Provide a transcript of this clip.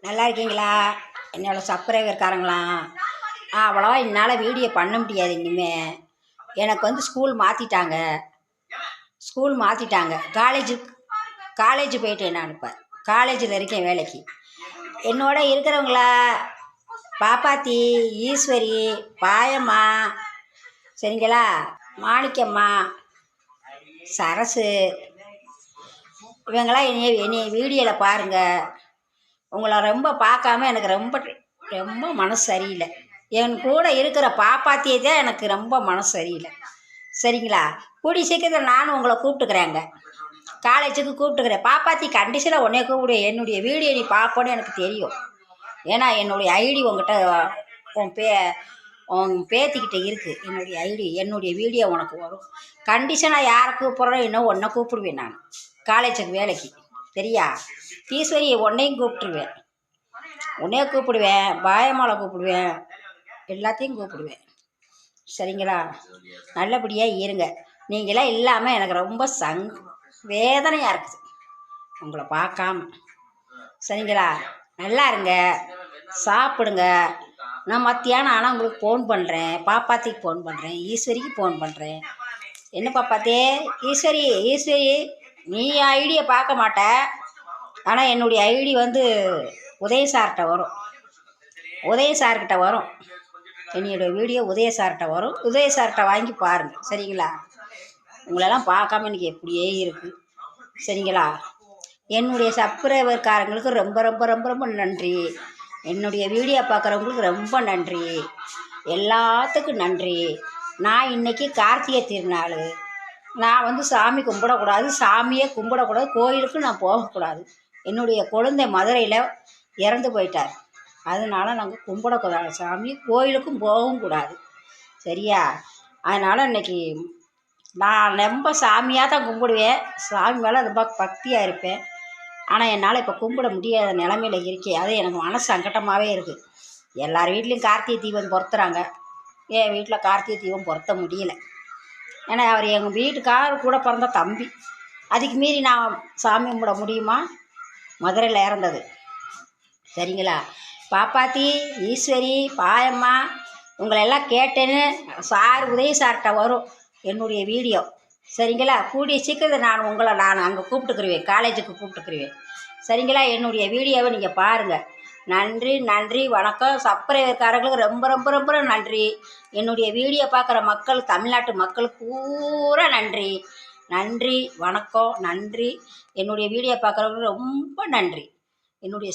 நல்லா இருக்கீங்களா? என்னோட சப்ஸ்கிரைபர்காரங்களா? அவ்வளோவா என்னால் வீடியோ பண்ண முடியாது இனிமேல். எனக்கு வந்து ஸ்கூல் மாற்றிட்டாங்க. காலேஜ் போயிட்டேன். நான் இப்போ காலேஜில் இருக்கேன் வேலைக்கு. என்னோட இருக்கிறவங்களா பாப்பாத்தி, ஈஸ்வரி, பாயம்மா, சரிங்களா, மாணிக்கம்மா, சரசு, இவங்களாம் என்னைய வீடியோவில் பாருங்கள். உங்களை ரொம்ப பார்க்காம எனக்கு ரொம்ப ரொம்ப மனசு சரியில்லை. என் கூட இருக்கிற பாப்பாத்தியே தான் எனக்கு ரொம்ப மனசு சரியில்லை. சரிங்களா, கூடி சீக்கிரத்தில் நானும் உங்களை கூப்பிட்டுக்கிறேங்க. காலேஜுக்கு கூப்பிட்டுக்கிறேன். பாப்பாத்தி கண்டிஷனாக உடனே கூப்பிடு. என்னுடைய வீடியோ நீ பார்ப்போன்னு எனக்கு தெரியும். ஏன்னா என்னுடைய ஐடி உங்ககிட்ட உன் பேத்திக்கிட்ட இருக்குது. என்னுடைய வீடியோ உனக்கு வரும். கண்டிஷனாக யாரை கூப்பிட்றோம் இன்னும் ஒன்றை கூப்பிடுவேன். நான் காலேஜுக்கு வேலைக்கு சரியா? ஈஸ்வரி உன்னையும் கூப்பிட்டுருவேன். பாயம்மாவை கூப்பிடுவேன். எல்லாத்தையும் கூப்பிடுவேன். சரிங்களா? நல்லபடியாக இருங்க. நீங்களாம் இல்லாமல் எனக்கு ரொம்ப வேதனையாக இருக்குது உங்களை பார்க்காம. சரிங்களா? நல்லா இருங்க, சாப்பிடுங்க. நான் மத்தியானம் ஆனால் உங்களுக்கு ஃபோன் பண்ணுறேன். பாப்பாத்திக்கு ஃபோன் பண்ணுறேன், ஈஸ்வரிக்கு ஃபோன் பண்ணுறேன். என்ன பாப்பாத்தே? ஈஸ்வரி நீ ஐடியை பார்க்க மாட்ட. ஆனால் என்னுடைய ஐடி வந்து உதய சார்கிட்ட வரும். என்னுடைய வீடியோ உதய சார்கிட்ட வாங்கி பாருங்கள். சரிங்களா? உங்களெல்லாம் பார்க்காம இன்றைக்கி எப்படியே இருக்குது. சரிங்களா? என்னுடைய சப்ஸ்கிரைபர்காரங்களுக்கு ரொம்ப ரொம்ப ரொம்ப ரொம்ப நன்றி. என்னுடைய வீடியோ பார்க்குறவங்களுக்கு ரொம்ப நன்றி. எல்லாத்துக்கும் நன்றி. நான் இன்றைக்கி கார்த்திகை திருநாள். நான் வந்து சாமியே கும்பிடக்கூடாது. கோயிலுக்கு நான் போகக்கூடாது. என்னுடைய குழந்தை மதுரையில் இறந்து போயிட்டார். அதனால் நாங்கள் கும்பிடக்கூடாது சாமி. கோயிலுக்கும் போகவும் கூடாது. சரியா? அதனால் இன்றைக்கி நான் ரொம்ப சாமியாக தான் கும்பிடுவேன். சாமி மேலே ரொம்ப பக்தியாக இருப்பேன். ஆனால் என்னால் இப்போ கும்பிட முடியாத நிலமையில் இருக்கேன். அது எனக்கு மனசு சங்கட்டமாகவே இருக்குது. எல்லார் வீட்லேயும் கார்த்திகை தீபம் பொறுத்துறாங்க. என் வீட்டில் கார்த்திகை தீபம் பொருத்த முடியல. ஏன்னா அவர் எங்கள் வீட்டுக்காரர் கூட பிறந்த தம்பி. அதுக்கு மீறி நான் சாமி கும்பிட முடியுமா? மதுரையில் இறந்தது. சரிங்களா? பாப்பாத்தி, ஈஸ்வரி, பாயம்மா, உங்களெல்லாம் கேட்டேன்னு உதய சார்கிட்ட வரும் என்னுடைய வீடியோ. சரிங்களா? கூடிய சீக்கிரத்தை நான் அங்கே கூப்பிட்டுக்குருவேன். காலேஜுக்கு கூப்பிட்டுக்குருவேன். சரிங்களா? என்னுடைய வீடியோவை நீங்கள் பாருங்கள். நன்றி வணக்கம். சப்ஸ்கிரைபர்காரங்களுக்கு ரொம்ப ரொம்ப ரொம்ப நன்றி. என்னுடைய வீடியோ பார்க்குற மக்கள், தமிழ்நாட்டு மக்களுக்கு பூரா நன்றி வணக்கம். என்னுடைய வீடியோ பார்க்குறவங்களுக்கு ரொம்ப நன்றி. என்னுடைய